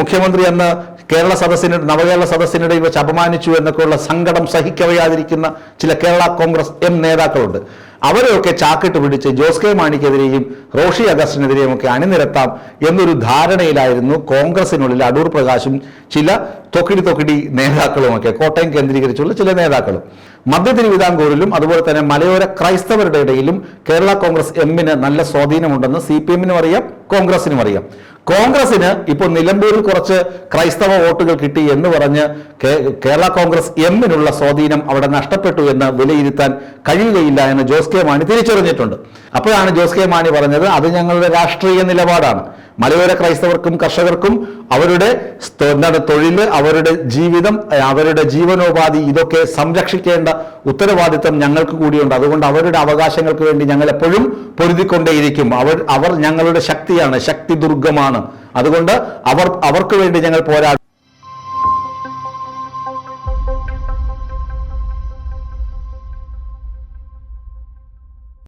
മുഖ്യമന്ത്രി അന്ന് നവകേരള സദസ്സിനിടയിൽ വെച്ച് അപമാനിച്ചു എന്നൊക്കെയുള്ള സങ്കടം സഹിക്കവയാതിരിക്കുന്ന ചില കേരള കോൺഗ്രസ് നേതാക്കളുണ്ട്. അവരെയൊക്കെ ചാക്കിട്ട് പിടിച്ച് ജോസ് കെ മാണിക്കെതിരെയും റോഷി അഗസ്റ്റിനെതിരെയും ഒക്കെ അണിനിരത്താം എന്നൊരു ധാരണയിലായിരുന്നു കോൺഗ്രസിനുള്ളിൽ അടൂർ പ്രകാശും ചില തൊക്കിടി നേതാക്കളുമൊക്കെ, കോട്ടയം കേന്ദ്രീകരിച്ചുള്ള ചില നേതാക്കളും. മധ്യ തിരുവിതാംകൂറിലും അതുപോലെ തന്നെ മലയോര ക്രൈസ്തവരുടെ ഇടയിലും കേരള കോൺഗ്രസ് എമ്മിന് നല്ല സ്വാധീനമുണ്ടെന്ന് CPM-നും അറിയാം, കോൺഗ്രസിനും അറിയാം. കോൺഗ്രസിന് ഇപ്പോൾ നിലമ്പൂരിൽ കുറച്ച് ക്രൈസ്തവ വോട്ടുകൾ കിട്ടി എന്ന് പറഞ്ഞ് കേരള കോൺഗ്രസ് എമ്മിനുള്ള സ്വാധീനം അവിടെ നഷ്ടപ്പെട്ടു എന്ന് വിലയിരുത്താൻ കഴിയുകയില്ല എന്ന് ജോസ് കെ മാണി തിരിച്ചറിഞ്ഞിട്ടുണ്ട്. അപ്പോഴാണ് ജോസ് കെ മാണി പറഞ്ഞത്, അത് ഞങ്ങളുടെ രാഷ്ട്രീയ നിലപാടാണ്. മലയോര ക്രൈസ്തവർക്കും കർഷകർക്കും അവരുടെ തൊഴിൽ, അവരുടെ ജീവിതം, അവരുടെ ജീവനോപാധി ഇതൊക്കെ സംരക്ഷിക്കേണ്ട ഉത്തരവാദിത്തം ഞങ്ങൾക്ക് കൂടിയുണ്ട്. അതുകൊണ്ട് അവരുടെ അവകാശങ്ങൾക്ക് വേണ്ടി ഞങ്ങൾ എപ്പോഴും പൊരുതിക്കൊണ്ടേയിരിക്കും. അവർ ഞങ്ങളുടെ ശക്തിയാണ്, ശക്തി ദുർഗമാണ്. അതുകൊണ്ട് അവർക്ക് വേണ്ടി ഞങ്ങൾ പോരാടും.